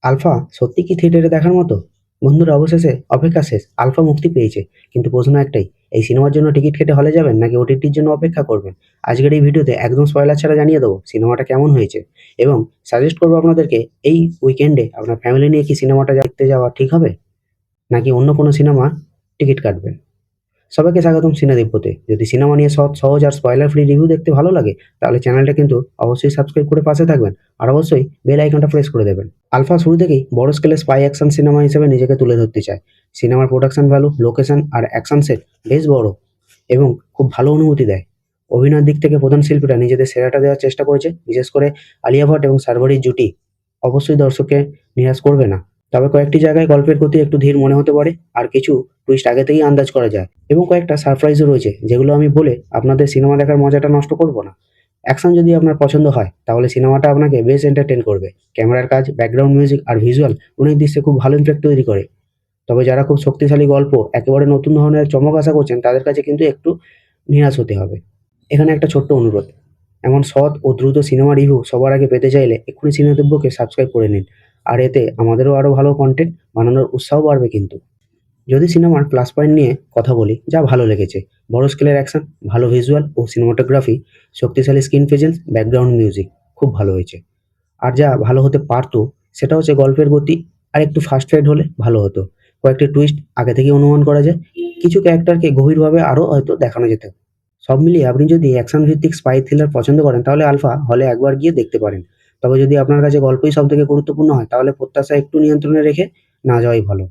Alpha সত্যি কি থিয়েটারে দেখার মতো? বন্ধুরা, অবশেষে অপেক্ষা শেষ। আলফা মুক্তি পেয়েছে। কিন্তু প্রশ্ন একটাই, এই সিনেমার জন্য টিকিট কেটে হলে যাবেন নাকি ওটিটির জন্য অপেক্ষা করবেন? আজকের এই ভিডিওতে একদম স্পয়লার ছাড়া জানিয়ে দেবো সিনেমাটা কেমন হয়েছে এবং সাজেস্ট করবো আপনাদেরকে এই উইকেন্ডে আপনার ফ্যামিলি নিয়ে কি সিনেমাটা দেখতে যাওয়া ঠিক হবে নাকি অন্য কোনো সিনেমা টিকিট কাটবেন। সবাইকে স্বাগতম সিনেদীপ্যতে। যদি সিনেমা নিয়ে সহজ আর স্পয়লার ফ্রি রিভিউ দেখতে ভালো লাগে তাহলে চ্যানেলটা কিন্তু অবশ্যই সাবস্ক্রাইব করে পাশে থাকবেন আর অবশ্যই বেল আইকনটা প্রেস করে দেবেন। আলফা শুরু থেকেই বড় স্কেলে স্পাই অ্যাকশন সিনেমা হিসেবে নিজেকে তুলে ধরতে চায়। সিনেমার প্রোডাকশন ভ্যালু, লোকেশন আর অ্যাকশন সেট বেশ বড় এবং খুব ভালো অনুভূতি দেয়। অভিনয়ের দিক থেকে প্রধান শিল্পীরা নিজেদের সেরাটা দেওয়ার চেষ্টা করেছে, বিশেষ করে আলিয়া ভাট এবং শারবারির জুটি অবশ্যই দর্শককে নিরাশ করবে না। তবে কয়েকটি জায়গায় গল্পের গতি একটু ধীর মনে হতে পারে আর কিছু টুইস্ট আগে থেকেই আন্দাজ করা যায় এবং কয়েকটা সারপ্রাইজও রয়েছে যেগুলো আমি বলে আপনাদের সিনেমা দেখার মজাটা নষ্ট করব না। অ্যাকশন যদি আপনার পছন্দ হয় তাহলে সিনেমাটা আপনাকে বেশ এন্টারটেন করবে। ক্যামেরার কাজ, ব্যাকগ্রাউন্ড মিউজিক আর ভিজুয়াল অনেক দৃশ্যে খুব ভালো ইমপ্যাক্ট তৈরি করে। তবে যারা খুব শক্তিশালী গল্প, একেবারে নতুন ধরনের চমক আশা করছেন তাদের কাছে কিন্তু একটু নিরাশ হতে হবে। এখানে একটা ছোট্ট অনুরোধ, এমন সৎ ও দ্রুত সিনেমা রিভিউ সবার আগে পেতে চাইলে এক্ষুনি সিনেদিব্যকে সাবস্ক্রাইব করে নিন। আর এতে আমাদেরও আরও ভালো কন্টেন্ট বানানোর উৎসাহ বাড়বে কিন্তু। যদি সিনেমার প্লাস পয়েন্ট নিয়ে কথা বলি, যা ভালো লেগেছে: বড় স্কেলের অ্যাকশন, ভালো ভিজুয়াল ও সিনেমাটোগ্রাফি, শক্তিশালী স্ক্রিন প্রেজেন্স, ব্যাকগ্রাউন্ড মিউজিক খুব ভালো হয়েছে। আর যা ভালো হতে পারতো সেটা হচ্ছে গল্পের গতি আর একটু ফাস্ট ফেড হলে ভালো হতো। কয়েকটি টুইস্ট আগে থেকে অনুমান করা যায়, কিছু ক্যারেক্টারকে গভীরভাবে আরও হয়তো দেখানো যেত। সব মিলিয়ে আপনি যদি অ্যাকশন ভিত্তিক স্পাই থ্রিলার পছন্দ করেন তাহলে আলফা হলে একবার গিয়ে দেখতে পারেন। তবে যদি আপনার কাছে গল্পই সব থেকে গুরুত্বপূর্ণ হয় তাহলে প্রত্যাশা একটু নিয়ন্ত্রণে রেখে না যাওয়াই ভালো।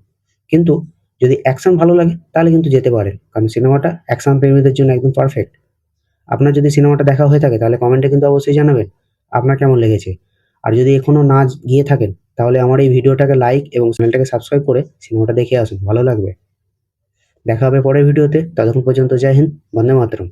কিন্তু যদি অ্যাকশন ভালো লাগে তাহলে কিন্তু যেতে পারেন, কারণ সিনেমাটা অ্যাকশন প্রেমীদের জন্য একদম পারফেক্ট। আপনার যদি সিনেমাটা দেখা হয়ে থাকে তাহলে কমেন্টে কিন্তু অবশ্যই জানাবেন আপনার কেমন লেগেছে। আর যদি এখনো না গিয়ে থাকেন তাহলে আমার এই ভিডিওটাকে লাইক এবং চ্যানেলটাকে সাবস্ক্রাইব করে সিনেমাটা দেখে আসুন, ভালো লাগবে। দেখা হবে পরের ভিডিওতে, ততক্ষণ পর্যন্ত জয় হিন্দ, বন্দে মাতরম।